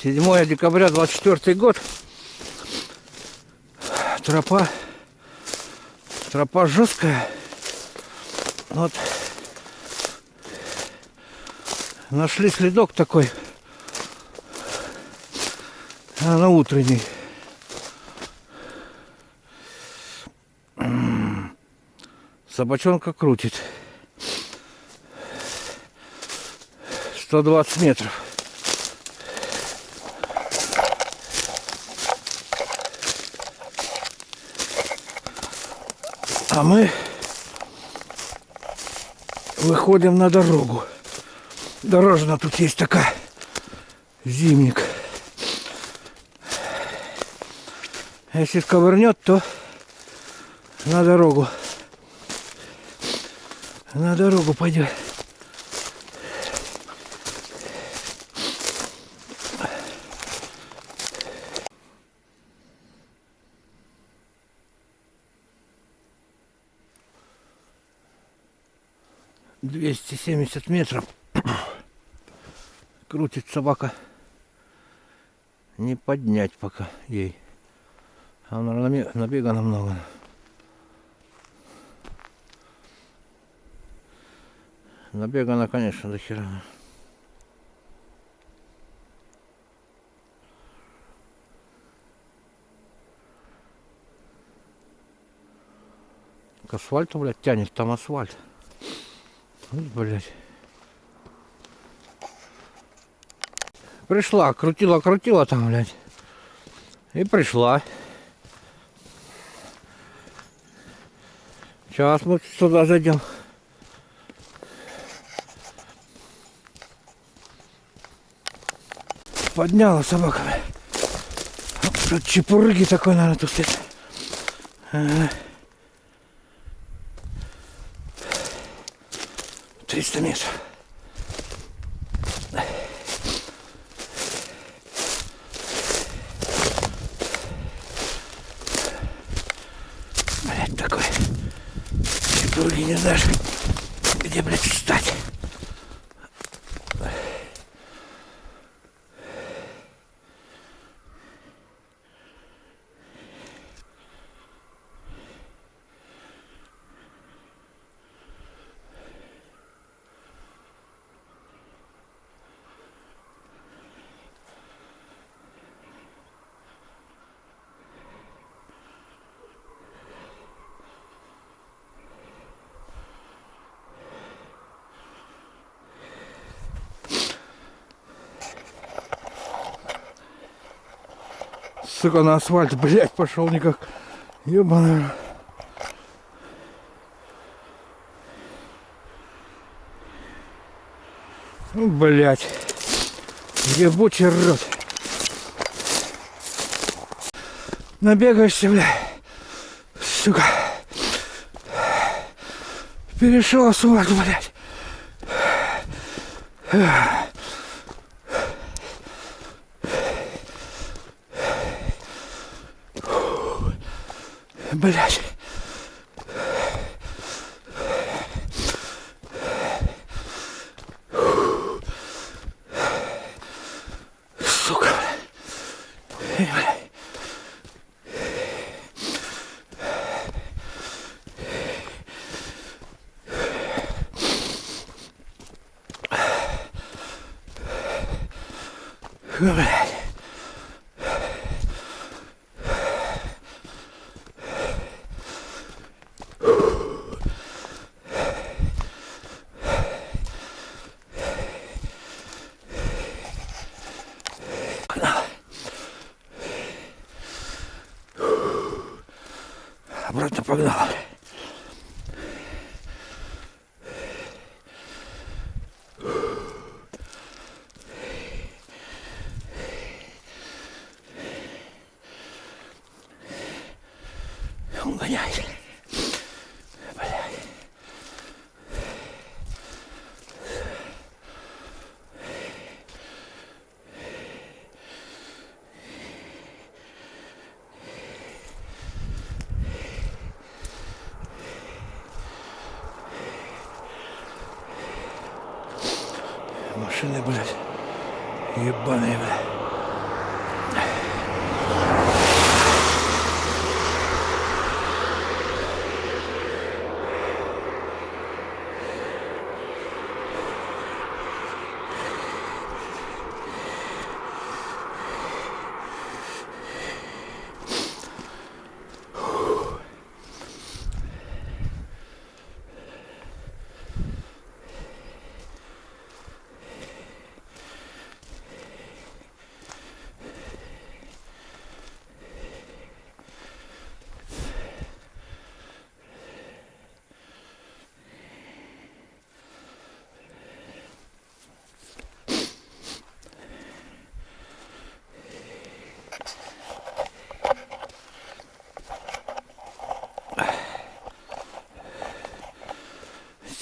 7 декабря 24 год. Тропа жесткая. Вот. Нашли следок такой. На утренний. Собачонка крутит. 120 метров. А мы выходим на дорогу. Дорожная тут есть такая. Зимник. Если сковырнет, то на дорогу. На дорогу пойдет. «270 метров». Крутит собака. Не поднять пока ей. Она набегана много. Набегана, конечно, до хера. К асфальту, блядь, тянет, там асфальт. Вот, блядь. Пришла, крутила там, блядь. И пришла. Сейчас мы сюда зайдем. Подняла собака. Тут чепурыги такой, наверное, тут стоит. 300 метров. Блять, такой. Чепурыги не знаешь, где, блядь, встать. Сука, на асфальт, блядь, пошел никак. Ебаный. Ну, блядь. Ебучий рот. Набегаешься, блядь. Сука. Перешел асфальт, блядь. Блядь. Сука. Блядь. Обратно погнал. Он гоняет. Блядь. Машины, блядь, ебаные, блядь.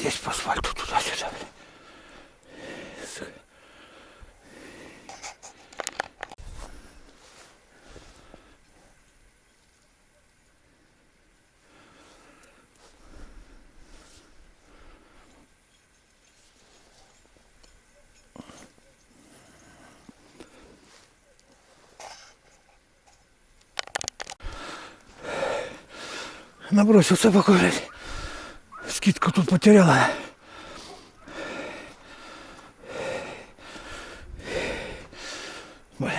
здесь по асфальту туда-сюда. Набросил собаку, блядь. Скидку тут потеряла. Блядь.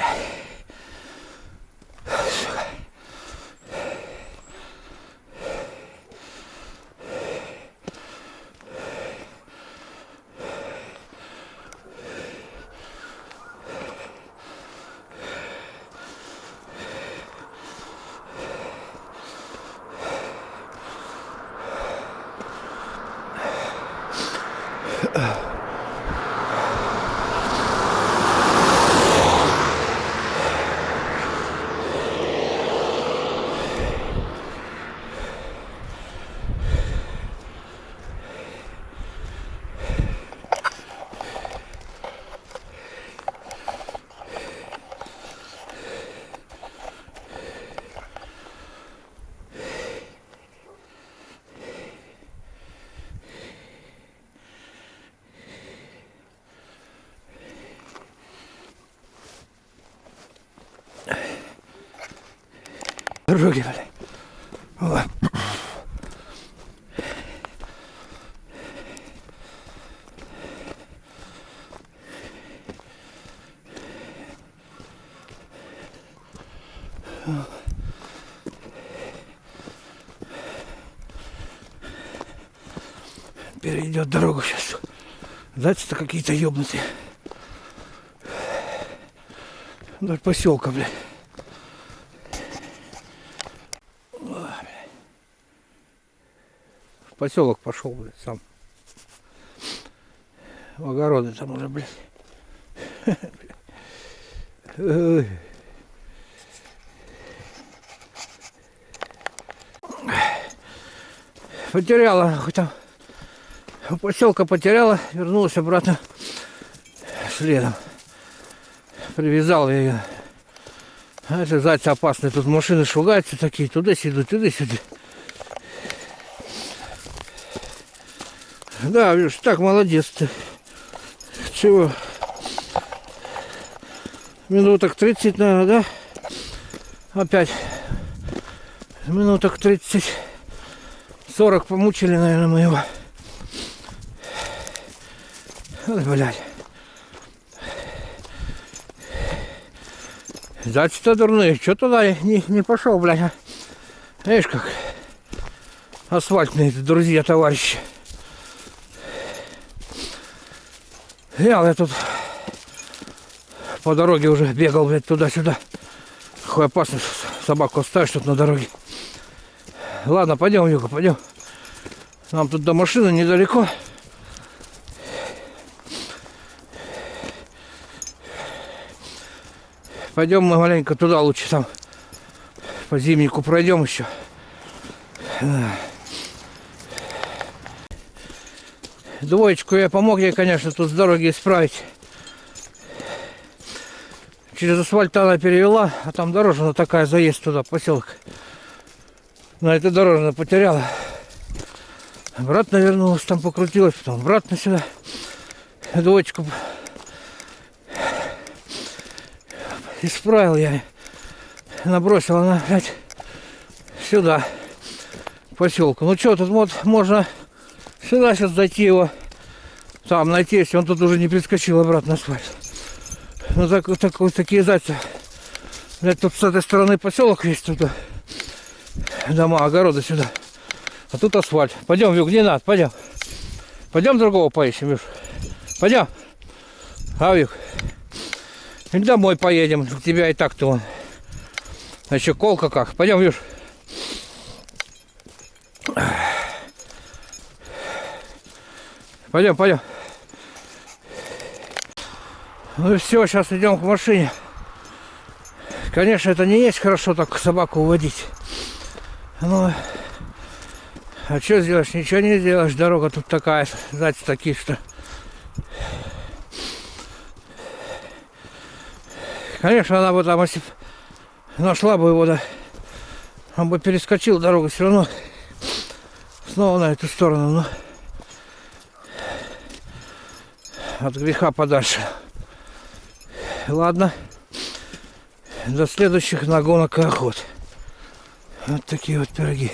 Дороги, блядь. Вот. Перейдет дорогу сейчас. Зайцы-то какие-то ёбнутые. Даже поселка, блядь. В поселок пошел, блядь, сам. В огороды там уже, блядь. Потеряла, хоть там у поселка потеряла, вернулась обратно следом. Привязал я ее. А это зайцы опасные, тут машины шугаются такие, туда-сюда, туда-сюда. Да, видишь, так молодец ты. Чего? Минуток 30, наверное, да? Опять. Минуток 30. 40 помучили, наверное, мы его. Ой, блядь. Зайцы-то дурные. Что туда не пошел, блядь, а? Видишь, как асфальтные друзья, товарищи. Я тут по дороге уже бегал, блядь, туда-сюда. Какой опасно собаку оставишь тут на дороге. Ладно, пойдем, Юга, пойдем. Нам тут до машины недалеко. Пойдем мы маленько туда лучше, там по зимнику пройдем еще. Двоечку я помог ей, конечно, тут с дороги исправить. Через асфальт она перевела, а там дорожина такая, заезд туда, поселок. На этой дорожина потеряла. Обратно вернулась, там покрутилась, потом обратно сюда. Двоечку исправил я. Набросил она, блядь, сюда, к поселку. Ну что, тут вот можно сюда сейчас зайти его, там найти, если он тут уже не прискочил обратно на асфальт. Ну такие зайцы. Блядь, тут с этой стороны поселок есть, туда дома, огороды сюда. А тут асфальт. Пойдем, Вик, не надо, пойдем. Пойдем другого поищем, Вик. Пойдем. А, Вик. И домой поедем. У тебя и так-то вон. А еще колка как. Пойдем, Вик. Пойдем, пойдем. Ну и все, сейчас идем к машине. Конечно, это не есть хорошо так собаку уводить. Но А что сделаешь? Ничего не сделаешь. Дорога тут такая, знаете, такие, что... Конечно, она бы там, если б нашла бы его, да, он бы перескочил дорогу все равно снова на эту сторону, но от греха подальше. Ладно, до следующих нагонок и охот. Вот такие вот пироги.